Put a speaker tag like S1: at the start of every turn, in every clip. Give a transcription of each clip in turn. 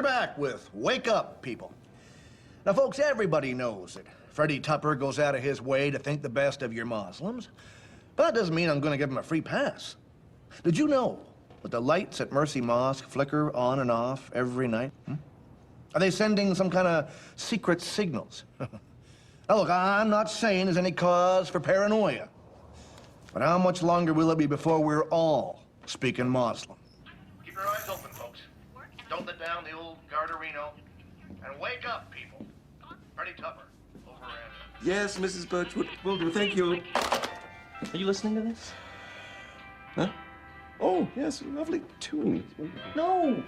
S1: back with Wake Up, People. Now, folks, everybody knows that Freddie Tupper goes out of his way to think the best of your Muslims. But that doesn't mean I'm going to give him a free pass. Did you know that the lights at Mercy Mosque flicker on and off every night? Are they sending some kind of secret signals? Now, look, I'm not saying there's any cause for paranoia. But how much longer will it be before we're all speaking Muslim? Keep your eyes open, folks. Don't let down the old Gardarino. And wake up, people. Freddie Tupper, over and...
S2: Yes, Mrs. Birchwood. Will do, thank you.
S3: Are you listening to this?
S2: Huh? Oh, yes, lovely tune.
S3: No!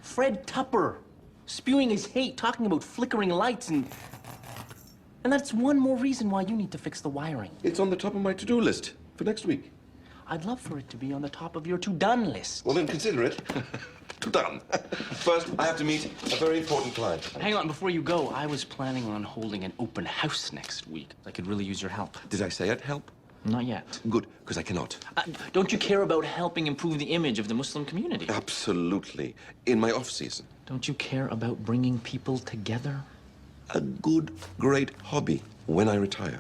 S3: Fred Tupper, spewing his hate, talking about flickering lights, and that's one more reason why you need to fix the wiring.
S2: It's on the top of my to-do list for next week.
S3: I'd love for it to be on the top of your to-done list.
S2: Well, then consider it. To done. First, I have to meet a very important client.
S3: Hang on, before you go, I was planning on holding an open house next week. I could really use your help.
S2: Did I say I'd help?
S3: Not yet.
S2: Good, because I cannot.
S3: Don't you care about helping improve the image of the Muslim community?
S2: Absolutely. In my off-season.
S3: Don't you care about bringing people together?
S2: A good, great hobby when I retire.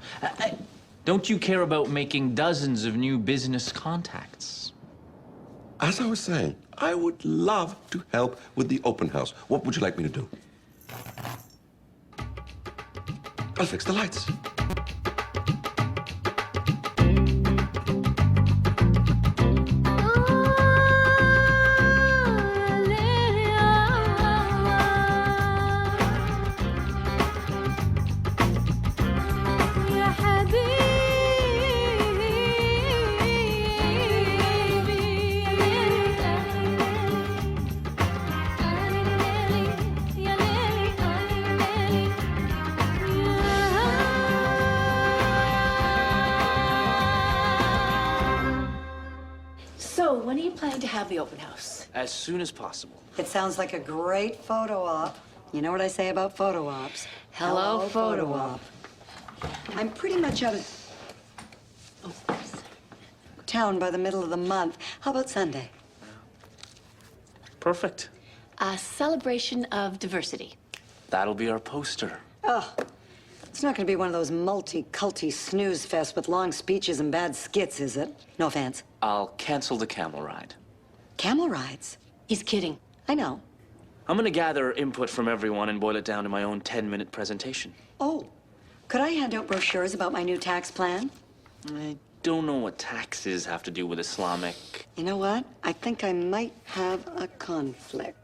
S3: Don't you care about making dozens of new business contacts?
S2: As I was saying, I would love to help with the open house. What would you like me to do? I'll fix the lights.
S4: When are you planning to have the open house?
S3: As soon as possible.
S5: It sounds like a great photo op. You know what I say about photo ops?
S4: Hello, photo op.
S5: I'm pretty much out of town by the middle of the month. How about Sunday?
S3: Perfect.
S4: A celebration of diversity.
S3: That'll be our poster.
S5: Oh, it's not going to be one of those multi-culty snooze fests with long speeches and bad skits, is it? No offense.
S3: I'll cancel the camel ride.
S5: Camel rides?
S4: He's kidding.
S5: I know.
S3: I'm gonna gather input from everyone and boil it down to my own 10-minute presentation.
S5: Oh, could I hand out brochures about my new tax plan?
S3: I don't know what taxes have to do with Islamic...
S5: You know what? I think I might have a conflict.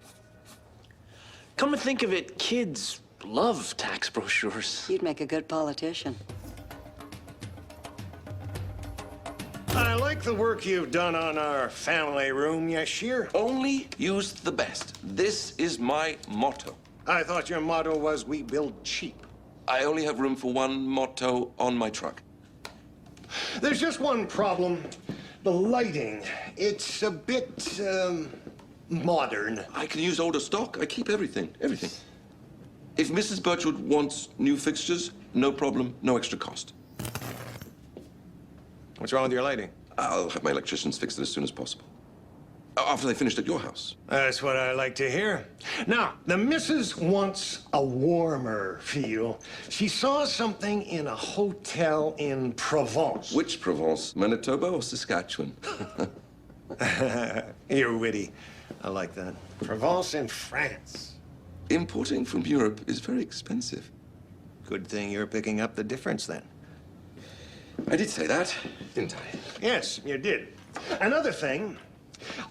S3: Come to think of it, kids love tax brochures.
S5: You'd make a good politician.
S6: I like the work you've done on our family room, Yashir.
S2: Only use the best. This is my motto.
S6: I thought your motto was we build cheap.
S2: I only have room for one motto on my truck.
S6: There's just one problem. The lighting. It's a bit, modern.
S2: I can use older stock. I keep everything. If Mrs. Birchwood wants new fixtures, no problem, no extra cost.
S6: What's wrong with your lighting?
S2: I'll have my electricians fix it as soon as possible. After they finished at your house.
S6: That's what I like to hear. Now, the missus wants a warmer feel. She saw something in a hotel in Provence.
S2: Which Provence? Manitoba or Saskatchewan?
S6: You're witty. I like that. Provence in France.
S2: Importing from Europe is very expensive.
S6: Good thing you're picking up the difference, then.
S2: I did say that, didn't I?
S6: Yes, you did. Another thing,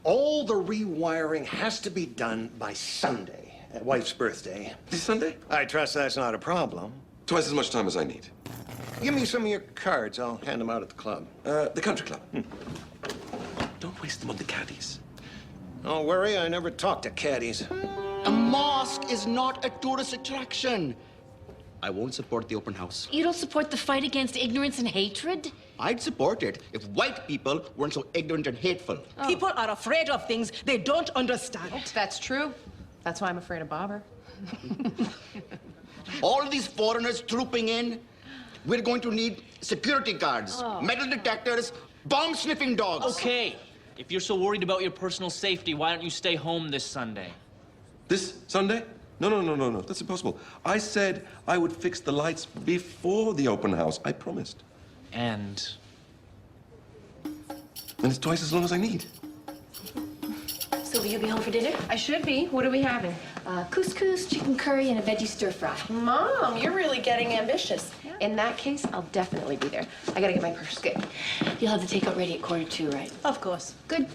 S6: all the rewiring has to be done by Sunday, at wife's birthday.
S2: This Sunday?
S6: I trust that's not a problem.
S2: Twice as much time as I need.
S6: Give me some of your cards. I'll hand them out at the club.
S2: The country club. Don't waste them on the caddies.
S6: Don't worry, I never talk to caddies.
S7: A mosque is not a tourist attraction. I won't support the open house.
S4: You don't support the fight against ignorance and hatred?
S7: I'd support it if white people weren't so ignorant and hateful.
S8: Oh. People are afraid of things they don't understand.
S9: That's true. That's why I'm afraid of Bobber.
S7: All of these foreigners trooping in, we're going to need security guards, metal detectors, bomb-sniffing dogs.
S3: Okay. If you're so worried about your personal safety, why don't you stay home this Sunday?
S2: This Sunday? No. That's impossible. I said I would fix the lights before the open house. I promised.
S3: And
S2: And it's twice as long as I need.
S4: So will you be home for dinner?
S9: I should be. What are we having?
S4: Couscous, chicken curry, and a veggie stir fry.
S9: Mom, you're really getting ambitious. In that case, I'll definitely be there. I gotta get my purse.
S4: Good. You'll have the takeout ready at 1:45, right?
S8: Of course.
S4: Good.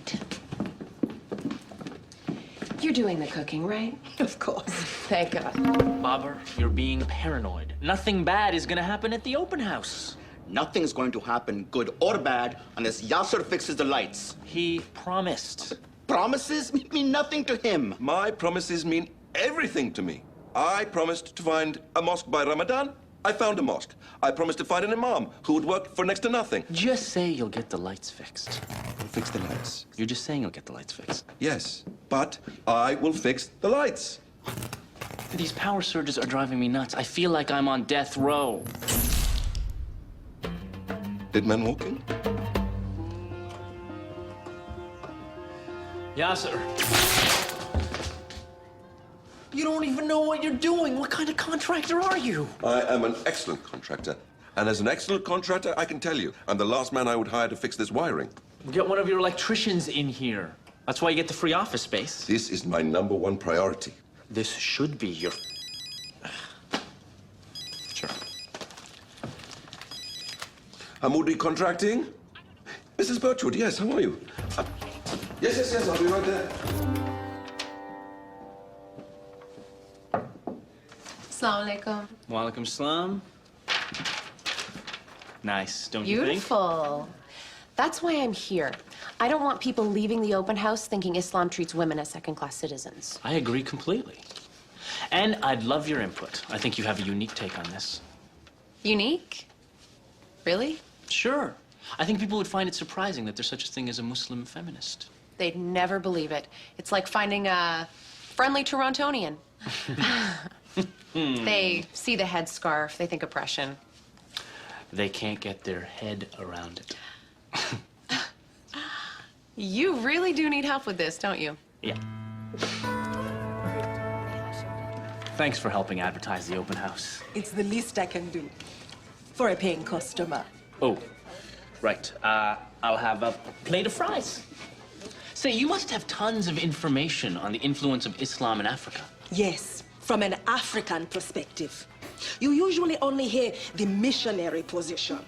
S9: You're doing the cooking, right?
S8: Of course.
S9: Thank God.
S3: Bobber, you're being paranoid. Nothing bad is gonna happen at the open house.
S7: Nothing's going to happen, good or bad, unless Yasser fixes the lights.
S3: He promised.
S7: Promises mean nothing to him.
S2: My promises mean everything to me. I promised to find a mosque by Ramadan. I found a mosque. I promised to find an imam who would work for next to nothing.
S3: Just say you'll get the lights fixed.
S2: I'll fix the lights.
S3: You're just saying you'll get the lights fixed.
S2: Yes, but I will fix the lights.
S3: These power surges are driving me nuts. I feel like I'm on death row.
S2: Dead man walking?
S3: Yasser. You don't even know what you're doing. What kind of contractor are you?
S2: I am an excellent contractor. And as an excellent contractor, I can tell you, I'm the last man I would hire to fix this wiring.
S3: Get one of your electricians in here. That's why you get the free office space.
S2: This is my #1 priority.
S3: This should be your... Sure.
S2: Hamoudi Contracting? Mrs. Birchwood, yes, how are you? Yes, I'll be right there.
S9: Assalamu alaikum.
S3: Walaikum salam. Nice, don't you think?
S9: Beautiful. That's why I'm here. I don't want people leaving the open house thinking Islam treats women as second-class citizens.
S3: I agree completely. And I'd love your input. I think you have a unique take on this.
S9: Unique? Really?
S3: Sure. I think people would find it surprising that there's such a thing as a Muslim feminist.
S9: They'd never believe it. It's like finding a friendly Torontonian. They see the headscarf, they think oppression.
S3: They can't get their head around it.
S9: You really do need help with this, don't you?
S3: Yeah. Thanks for helping advertise the open house.
S8: It's the least I can do for a paying customer.
S3: Oh, right. I'll have a plate of fries. Say, you must have tons of information on the influence of Islam in Africa.
S8: Yes, from an African perspective. You usually only hear the missionary position.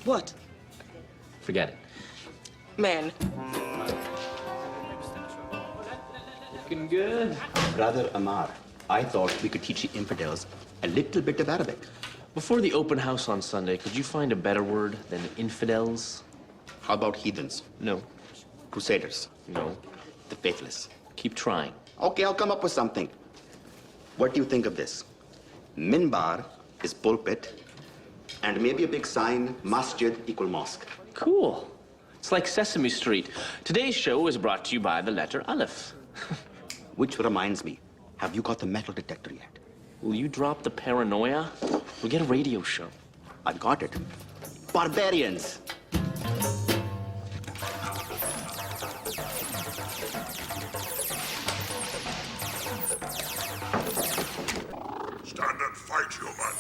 S8: What?
S3: Forget it.
S8: Man,
S3: Looking good.
S7: Brother Amaar, I thought we could teach the infidels a little bit of Arabic.
S3: Before the open house on Sunday, could you find a better word than infidels?
S7: How about heathens?
S3: No.
S7: Crusaders?
S3: No.
S7: The faithless?
S3: Keep trying.
S7: Okay, I'll come up with something. What do you think of this? Minbar is pulpit, and maybe a big sign, masjid equal mosque.
S3: Cool. It's like Sesame Street. Today's show is brought to you by the letter Aleph.
S7: Which reminds me, have you got the metal detector yet?
S3: Will you drop the paranoia? We'll get a radio show.
S7: I've got it. Barbarians!
S10: Stand and fight, human.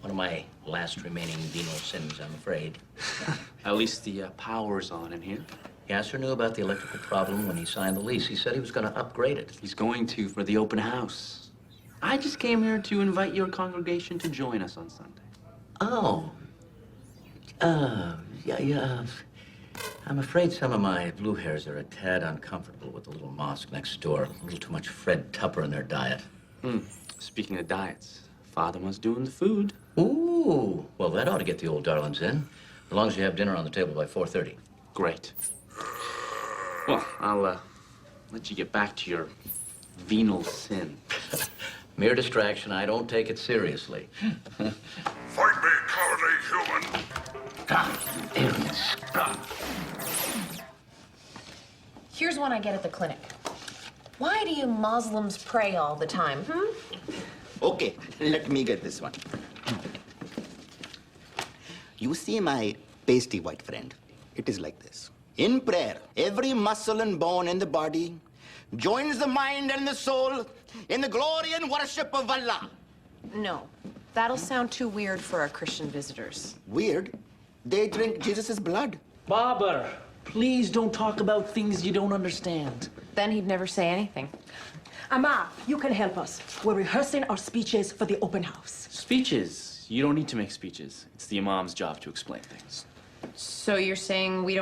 S11: One of my last remaining venal sins, I'm afraid.
S3: At least the power's on in here.
S11: Yasser knew about the electrical problem when he signed the lease. He said he was going to upgrade it.
S3: He's going to for the open house. I just came here to invite your congregation to join us on Sunday.
S11: Oh. Yeah. I'm afraid some of my blue hairs are a tad uncomfortable with the little mosque next door. A little too much Fred Tupper in their diet.
S3: Speaking of diets, Fatima's doing the food.
S11: Ooh. Well, that ought to get the old darlings in. As long as you have dinner on the table by 4:30.
S3: Great. Well, I'll let you get back to your venal sin.
S11: Mere distraction. I don't take it seriously.
S10: Fight me, cowardly human.
S11: Aliens.
S9: Here's one I get at the clinic. Why do you Muslims pray all the time,
S7: Okay, let me get this one. You see my pasty white friend? It is like this. In prayer, every muscle and bone in the body joins the mind and the soul in the glory and worship of Allah.
S9: No, that'll sound too weird for our Christian visitors.
S7: Weird? They drink Jesus' blood.
S3: Babar, please don't talk about things you don't understand.
S9: Then he'd never say anything.
S8: Amaar, you can help us. We're rehearsing our speeches for the open house.
S3: Speeches? You don't need to make speeches. It's the imam's job to explain things.
S9: So you're saying we don't